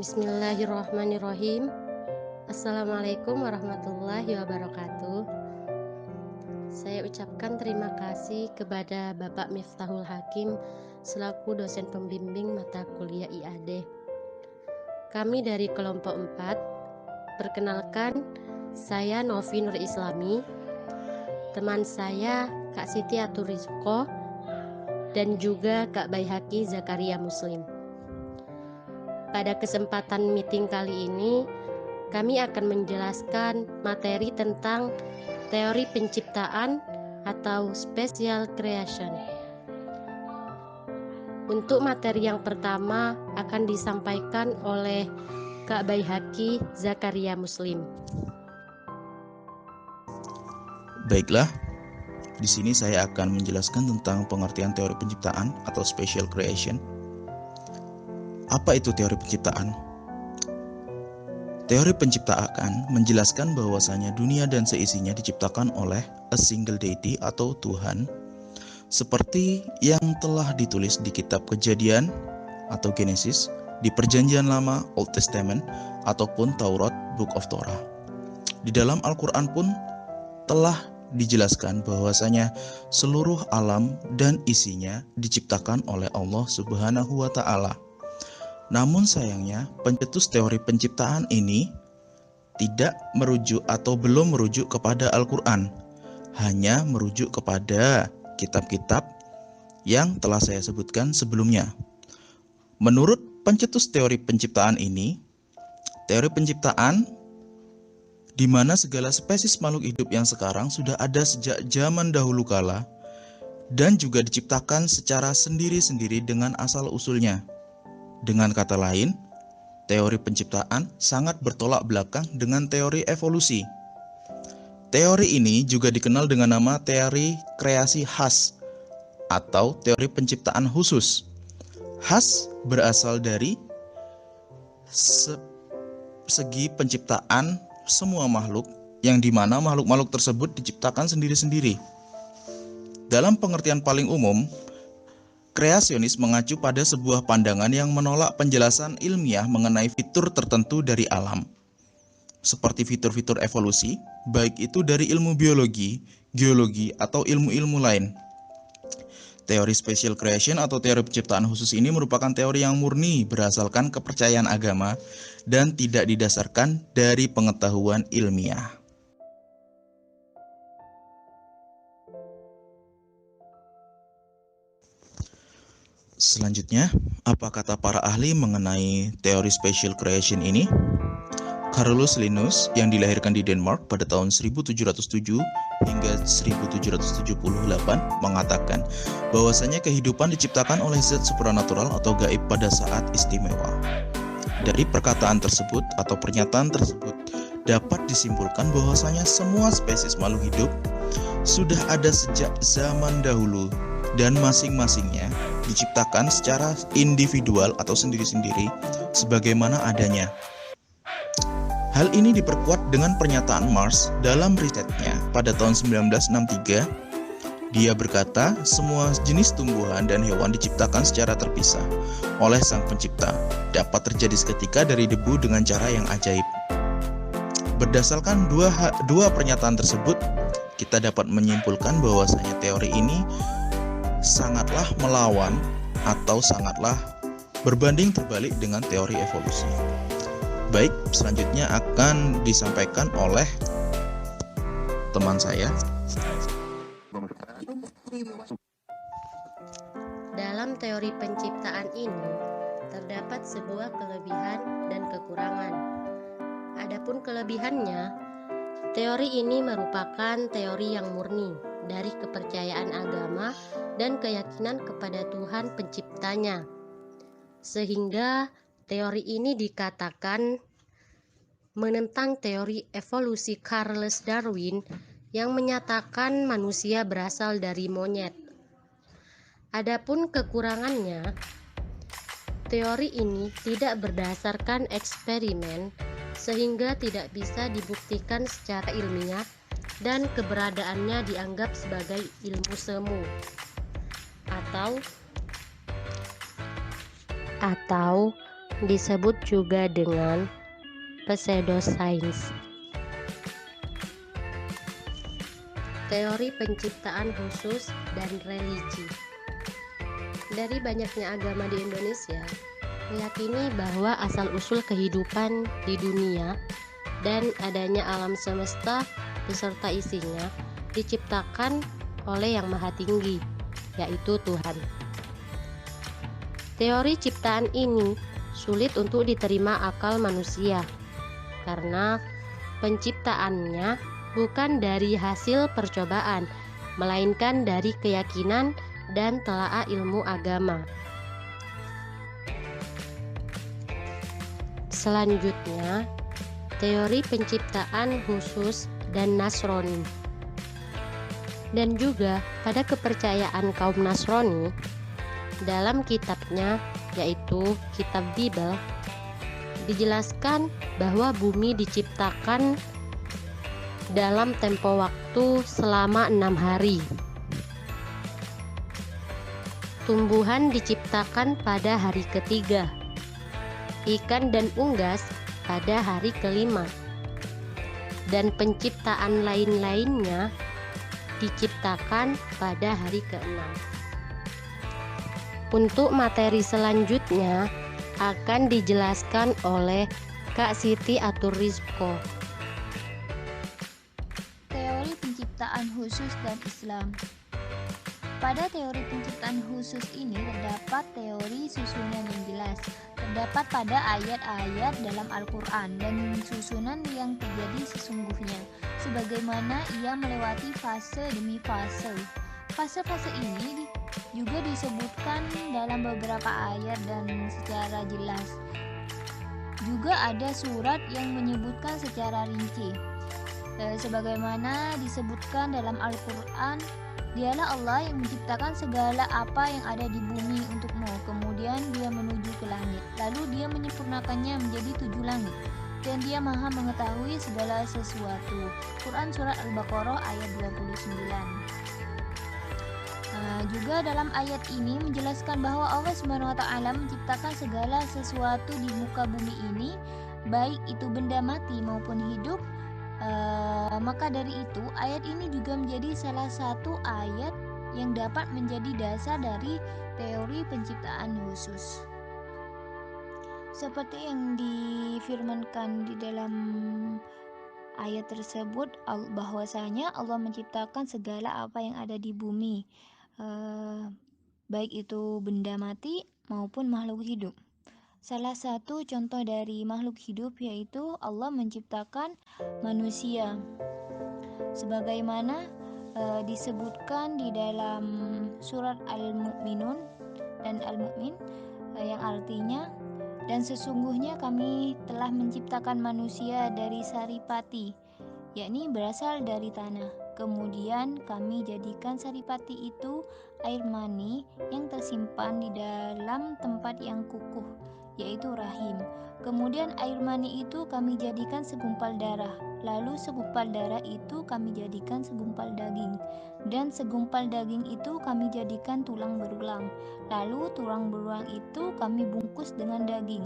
Bismillahirrahmanirrahim. Assalamualaikum warahmatullahi wabarakatuh. Saya ucapkan terima kasih kepada Bapak Miftahul Hakim selaku dosen pembimbing mata kuliah IAD. Kami dari kelompok 4, perkenalkan saya Novi Nur Islami, teman saya Kak Siti Atur Rizko, dan juga Kak Baihaqi Zakaria Muslim. Pada kesempatan meeting kali ini, kami akan menjelaskan materi tentang teori penciptaan atau special creation. Untuk materi yang pertama akan disampaikan oleh Kak Baihaqi Zakaria Muslim. Baiklah, di sini saya akan menjelaskan tentang pengertian teori penciptaan atau special creation. Apa itu teori penciptaan? Teori penciptaan menjelaskan bahwasanya dunia dan seisinya diciptakan oleh a single deity atau Tuhan, seperti yang telah ditulis di kitab Kejadian atau Genesis, di Perjanjian Lama Old Testament, ataupun Taurat Book of Torah. Di dalam Al-Quran pun telah dijelaskan bahwasanya seluruh alam dan isinya diciptakan oleh Allah Subhanahu wa Ta'ala. Namun sayangnya, pencetus teori penciptaan ini tidak merujuk atau belum merujuk kepada Al-Quran, hanya merujuk kepada kitab-kitab yang telah saya sebutkan sebelumnya. Menurut pencetus teori penciptaan ini, teori penciptaan di mana segala spesies makhluk hidup yang sekarang sudah ada sejak zaman dahulu kala dan juga diciptakan secara sendiri-sendiri dengan asal-usulnya. Dengan kata lain, teori penciptaan sangat bertolak belakang dengan teori evolusi. Teori ini juga dikenal dengan nama teori kreasi khas atau teori penciptaan khusus. Khas berasal dari segi penciptaan semua makhluk, yang dimana makhluk-makhluk tersebut diciptakan sendiri-sendiri. Dalam pengertian paling umum, kreasionis mengacu pada sebuah pandangan yang menolak penjelasan ilmiah mengenai fitur tertentu dari alam, seperti fitur-fitur evolusi, baik itu dari ilmu biologi, geologi, atau ilmu-ilmu lain. Teori special creation atau teori penciptaan khusus ini merupakan teori yang murni berdasarkan kepercayaan agama dan tidak didasarkan dari pengetahuan ilmiah. Selanjutnya, apa kata para ahli mengenai teori special creation ini? Carolus Linnaeus yang dilahirkan di Denmark pada tahun 1707 hingga 1778 mengatakan bahwasanya kehidupan diciptakan oleh zat supranatural atau gaib pada saat istimewa. Dari perkataan tersebut atau pernyataan tersebut dapat disimpulkan bahwasanya semua spesies makhluk hidup sudah ada sejak zaman dahulu dan masing-masingnya diciptakan secara individual atau sendiri-sendiri sebagaimana adanya. Hal ini diperkuat dengan pernyataan Mars dalam risetnya pada tahun 1963. Dia berkata, semua jenis tumbuhan dan hewan diciptakan secara terpisah oleh Sang Pencipta, dapat terjadi seketika dari debu dengan cara yang ajaib. Berdasarkan dua pernyataan tersebut, kita dapat menyimpulkan bahwasanya teori ini sangatlah melawan atau sangatlah berbanding terbalik dengan teori evolusi. Baik, selanjutnya akan disampaikan oleh teman saya. Dalam teori penciptaan ini terdapat sebuah kelebihan dan kekurangan. Adapun kelebihannya, teori ini merupakan teori yang murni dari kepercayaan agama dan keyakinan kepada Tuhan penciptanya. Sehingga teori ini dikatakan menentang teori evolusi Charles Darwin yang menyatakan manusia berasal dari monyet. Adapun kekurangannya, teori ini tidak berdasarkan eksperimen sehingga tidak bisa dibuktikan secara ilmiah dan keberadaannya dianggap sebagai ilmu semu atau disebut juga dengan pseudoscience. Teori penciptaan khusus dan religi. Dari banyaknya agama di Indonesia, meyakini bahwa asal-usul kehidupan di dunia dan adanya alam semesta beserta isinya diciptakan oleh Yang Maha Tinggi, yaitu Tuhan. Teori ciptaan ini sulit untuk diterima akal manusia karena penciptaannya bukan dari hasil percobaan, melainkan dari keyakinan dan telaah ilmu agama. Selanjutnya, teori penciptaan khusus dan Nasrani. Dan juga pada kepercayaan kaum Nasrani, dalam kitabnya yaitu kitab Bible, dijelaskan bahwa bumi diciptakan dalam tempo waktu selama 6 hari. Tumbuhan diciptakan pada hari ketiga, ikan dan unggas pada hari kelima, dan penciptaan lain-lainnya diciptakan pada hari keenam. Untuk materi selanjutnya akan dijelaskan oleh Kak Siti Aturizko. Teori penciptaan khusus dan Islam. Pada teori penciptaan khusus ini terdapat teori susunan yang jelas, terdapat pada ayat-ayat dalam Al-Quran dan susunan yang terjadi sesungguhnya, sebagaimana ia melewati fase demi fase. Fase-fase ini juga disebutkan dalam beberapa ayat dan secara jelas. Juga ada surat yang menyebutkan secara rinci. Sebagaimana disebutkan dalam Al-Quran, Dialah Allah yang menciptakan segala apa yang ada di bumi untukmu. Kemudian dia menuju ke langit, lalu dia menyempurnakannya menjadi 7 langit, dan dia maha mengetahui segala sesuatu. Quran Surat Al-Baqarah ayat 29. Juga dalam ayat ini menjelaskan bahwa Allah SWT menciptakan segala sesuatu di muka bumi ini, baik itu benda mati maupun hidup. Maka dari itu ayat ini juga menjadi salah satu ayat yang dapat menjadi dasar dari teori penciptaan khusus. Seperti yang difirmankan di dalam ayat tersebut, bahwasanya Allah menciptakan segala apa yang ada di bumi, baik itu benda mati maupun makhluk hidup. Salah satu contoh dari makhluk hidup yaitu Allah menciptakan manusia, sebagaimana disebutkan di dalam surat Al-Mu'minun dan Al-Mu'min, yang artinya, dan sesungguhnya kami telah menciptakan manusia dari saripati, yakni berasal dari tanah. Kemudian kami jadikan saripati itu air mani yang tersimpan di dalam tempat yang kukuh, yaitu rahim. Kemudian air mani itu kami jadikan segumpal darah, lalu segumpal darah itu kami jadikan segumpal daging, dan segumpal daging itu kami jadikan tulang berulang, lalu tulang berulang itu kami bungkus dengan daging.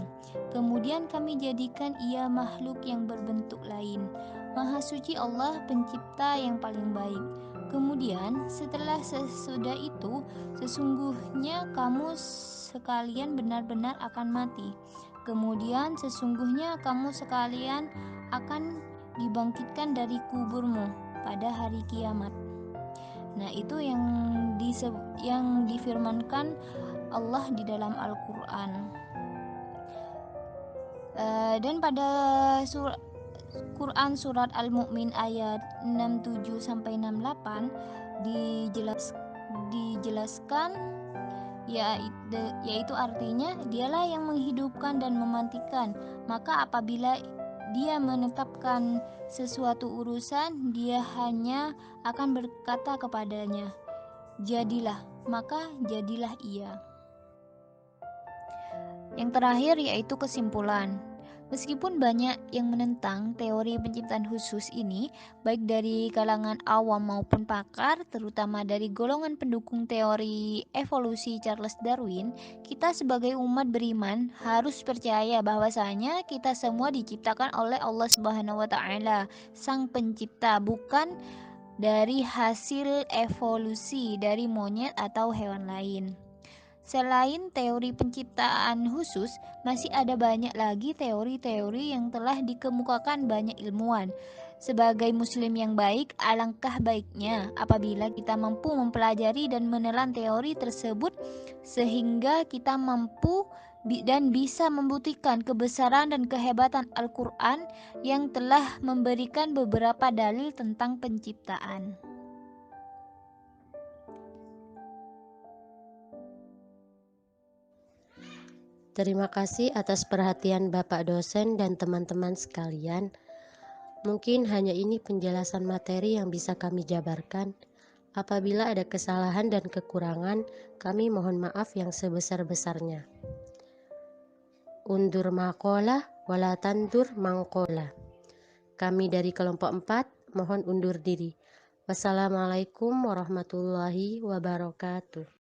Kemudian kami jadikan ia makhluk yang berbentuk lain. Maha suci Allah, pencipta yang paling baik. Kemudian setelah sesudah itu, sesungguhnya kamu sekalian benar-benar akan mati. Kemudian sesungguhnya kamu sekalian akan dibangkitkan dari kuburmu pada hari kiamat. Nah, itu yang difirmankan Allah di dalam Al-Quran. Dan pada Quran Surat Al-Mu'min ayat 67-68 dijelaskan, yaitu artinya dialah yang menghidupkan dan mematikan. Maka apabila dia menetapkan sesuatu urusan, dia hanya akan berkata kepadanya, jadilah, maka jadilah ia. Yang terakhir yaitu kesimpulan. Meskipun banyak yang menentang teori penciptaan khusus ini, baik dari kalangan awam maupun pakar, terutama dari golongan pendukung teori evolusi Charles Darwin, kita sebagai umat beriman harus percaya bahwasanya kita semua diciptakan oleh Allah Subhanahu wa taala, Sang Pencipta, bukan dari hasil evolusi dari monyet atau hewan lain. Selain teori penciptaan khusus, masih ada banyak lagi teori-teori yang telah dikemukakan banyak ilmuwan. Sebagai muslim yang baik, alangkah baiknya apabila kita mampu mempelajari dan menelan teori tersebut sehingga kita mampu dan bisa membuktikan kebesaran dan kehebatan Al-Quran yang telah memberikan beberapa dalil tentang penciptaan. Terima kasih atas perhatian Bapak dosen dan teman-teman sekalian. Mungkin hanya ini penjelasan materi yang bisa kami jabarkan. Apabila ada kesalahan dan kekurangan, kami mohon maaf yang sebesar-besarnya. Undur maqalah wala tandur mangqalah. Kami dari kelompok 4 mohon undur diri. Wassalamualaikum warahmatullahi wabarakatuh.